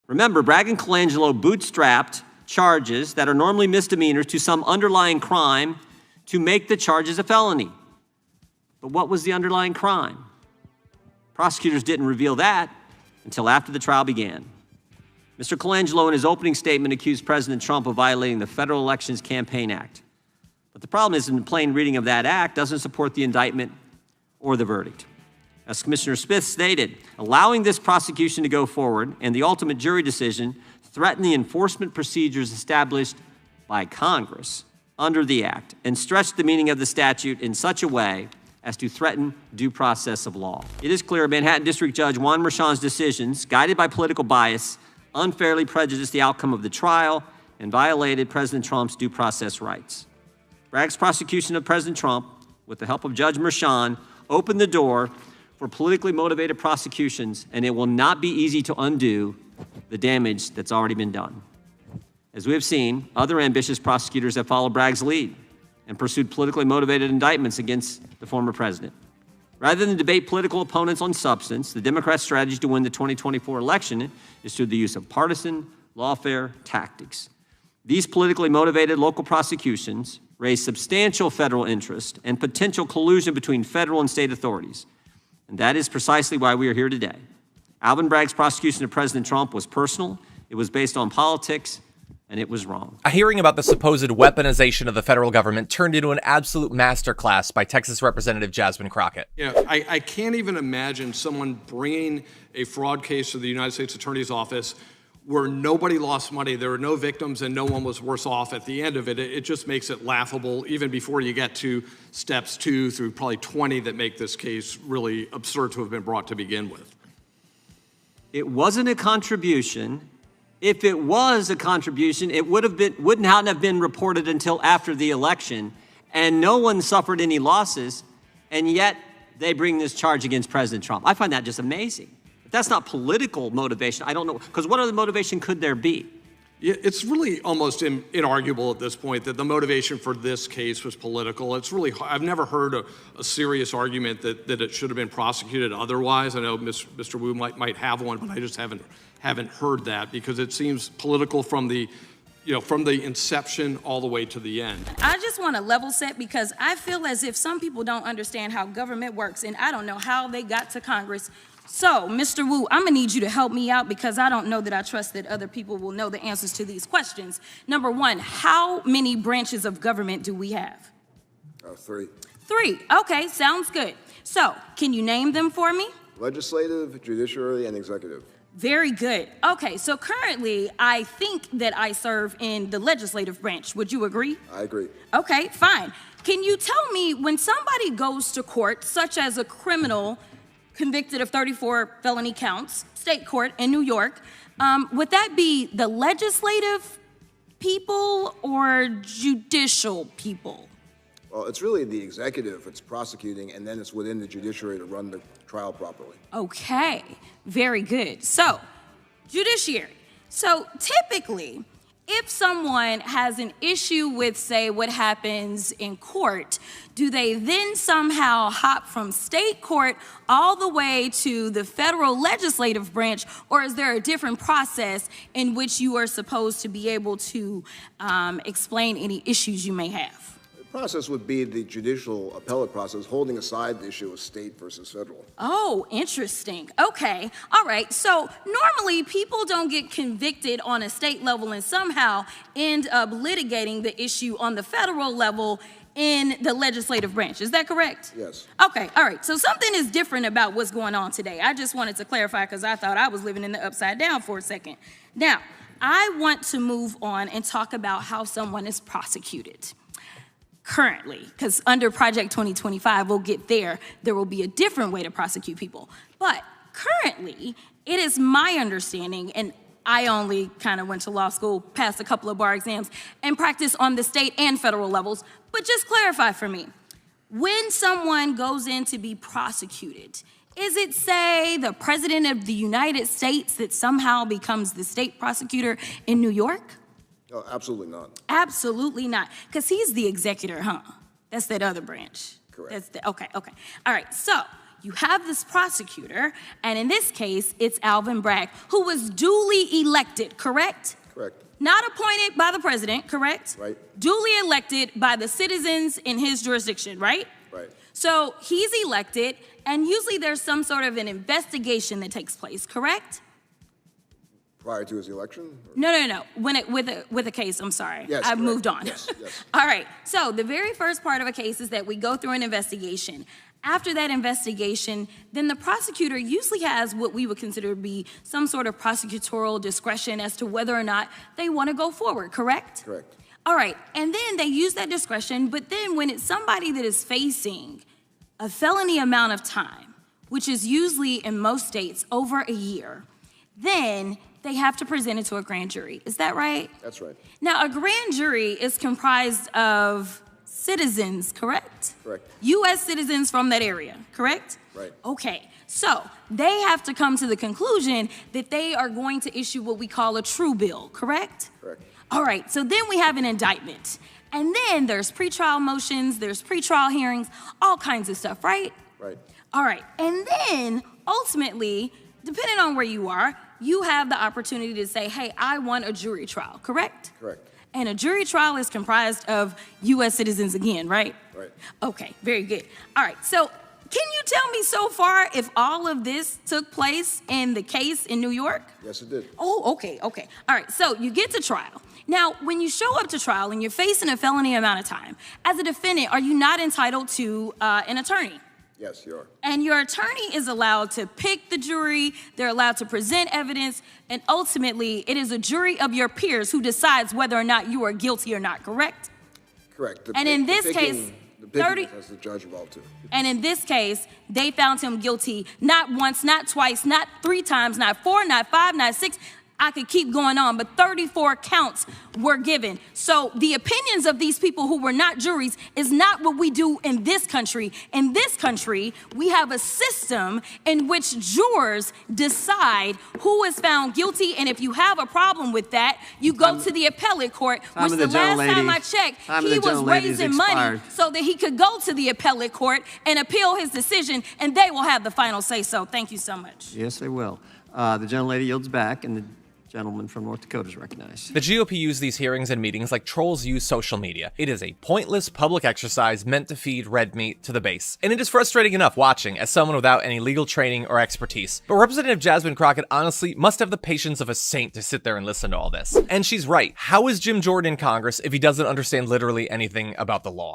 Remember, Bragg and Colangelo bootstrapped charges that are normally misdemeanors to some underlying crime to make the charges a felony. But what was the underlying crime? Prosecutors didn't reveal that until after the trial began. Mr. Colangelo, in his opening statement, accused President Trump of violating the Federal Elections Campaign Act. But the problem is, in the plain reading of that act, doesn't support the indictment or the verdict. As Commissioner Smith stated, allowing this prosecution to go forward and the ultimate jury decision threaten the enforcement procedures established by Congress under the act and stretch the meaning of the statute in such a way as to threaten due process of law. It is clear Manhattan District Judge Juan Merchan's decisions, guided by political bias, unfairly prejudiced the outcome of the trial and violated President Trump's due process rights. Bragg's prosecution of President Trump, with the help of Judge Merchan, opened the door for politically motivated prosecutions, and it will not be easy to undo the damage that's already been done. As we have seen, other ambitious prosecutors have followed Bragg's lead and pursued politically motivated indictments against the former president. Rather than debate political opponents on substance, the Democrats' strategy to win the 2024 election is through the use of partisan, lawfare tactics. These politically motivated local prosecutions raise substantial federal interest and potential collusion between federal and state authorities. And that is precisely why we are here today. Alvin Bragg's prosecution of President Trump was personal, it was based on politics, and it was wrong. A hearing about the supposed weaponization of the federal government turned into an absolute masterclass by Texas Representative Jasmine Crockett. I can't even imagine someone bringing a fraud case to the United States Attorney's Office where nobody lost money, there were no victims, and no one was worse off at the end of it. It just makes it laughable, even before you get to steps 2 through probably 20 that make this case really absurd to have been brought to begin with. It wasn't a contribution. If it was a contribution, it wouldn't have been reported until after the election, and no one suffered any losses, and yet they bring this charge against President Trump. I find that just amazing. If that's not political motivation, I don't know, because what other motivation could there be? Yeah, it's really almost inarguable at this point that the motivation for this case was political. It's really, I've never heard a serious argument that it should have been prosecuted otherwise. I know Mr. Wu might have one, but I just haven't heard that, because it seems political from the inception all the way to the end. I just want to level set, because I feel as if some people don't understand how government works, and I don't know how they got to Congress. So, Mr. Wu, I'm gonna need you to help me out, because I don't know that I trust that other people will know the answers to these questions. Number one, how many branches of government do we have? 3. 3, okay, sounds good. So, can you name them for me? Legislative, judiciary, and executive. Very good. Okay, so currently, I think that I serve in the legislative branch. Would you agree? I agree. Okay, fine. Can you tell me, when somebody goes to court, such as a criminal convicted of 34 felony counts, state court in New York, would that be the legislative people or judicial people? Well, it's really the executive that's prosecuting, and then it's within the judiciary to run the trial properly. Okay, very good. So, judiciary. So, typically, if someone has an issue with, say, what happens in court, do they then somehow hop from state court all the way to the federal legislative branch, or is there a different process in which you are supposed to be able to explain any issues you may have? The process would be the judicial appellate process, holding aside the issue of state versus federal. Oh, interesting. Okay. All right. So normally people don't get convicted on a state level and somehow end up litigating the issue on the federal level in the legislative branch. Is that correct? Yes. Okay. All right. So something is different about what's going on today. I just wanted to clarify, because I thought I was living in the upside down for a second. Now, I want to move on and talk about how someone is prosecuted. Currently, because under Project 2025, we'll get there, there will be a different way to prosecute people. But currently, it is my understanding, and I only kind of went to law school, passed a couple of bar exams, and practiced on the state and federal levels, but just clarify for me, when someone goes in to be prosecuted, is it, say, the President of the United States that somehow becomes the state prosecutor in New York? Oh, absolutely not. Absolutely not, because he's the executor, huh? That's that other branch. Correct. That's okay. All right, so you have this prosecutor, and in this case, it's Alvin Bragg, who was duly elected, correct? Correct. Not appointed by the president, correct? Right. Duly elected by the citizens in his jurisdiction, right? Right. So he's elected, and usually there's some sort of an investigation that takes place, correct? Prior to his election? Or- No. With a case, I'm sorry. Yes, I've correct. moved on. Yes, yes. All right. So the very first part of a case is that we go through an investigation. After that investigation, then the prosecutor usually has what we would consider to be some sort of prosecutorial discretion as to whether or not they want to go forward, correct? Correct. All right. And then they use that discretion, but then when it's somebody that is facing a felony amount of time, which is usually in most states over a year, then they have to present it to a grand jury. Is that right? That's right. Now, a grand jury is comprised of citizens, correct? Correct. U.S. citizens from that area, correct? Right. Okay, so they have to come to the conclusion that they are going to issue what we call a true bill, correct? Correct. All right, so then we have an indictment. And then there's pretrial motions, there's pretrial hearings, all kinds of stuff, right? Right. All right, and then ultimately, depending on where you are, you have the opportunity to say, hey, I want a jury trial, correct? Correct. And a jury trial is comprised of U.S. citizens again, right? Right. Okay, very good. All right, so can you tell me so far if all of this took place in the case in New York? Yes, it did. Oh, okay. All right, so you get to trial. Now, when you show up to trial and you're facing a felony amount of time, as a defendant, are you not entitled to an attorney? Yes, you are. And your attorney is allowed to pick the jury, they're allowed to present evidence, and ultimately, it is a jury of your peers who decides whether or not you are guilty or not, correct? Correct. And in this case, the picking 30 has the judge involved too. And in this case, they found him guilty not once, not twice, not 3 times, not 4, not 5, not 6. I could keep going on, but 34 counts were given. So the opinions of these people who were not juries is not what we do in this country. In this country, we have a system in which jurors decide who is found guilty, and if you have a problem with that, you go to the appellate court, which the last time I checked, he was raising money so that he could go to the appellate court and appeal his decision, and they will have the final say so. Thank you so much. Yes, they will. The gentlelady yields back, and the gentleman from North Dakota is recognized. The GOP use these hearings and meetings like trolls use social media. It is a pointless public exercise meant to feed red meat to the base. And it is frustrating enough watching as someone without any legal training or expertise. But Representative Jasmine Crockett honestly must have the patience of a saint to sit there and listen to all this. And she's right. How is Jim Jordan in Congress if he doesn't understand literally anything about the law?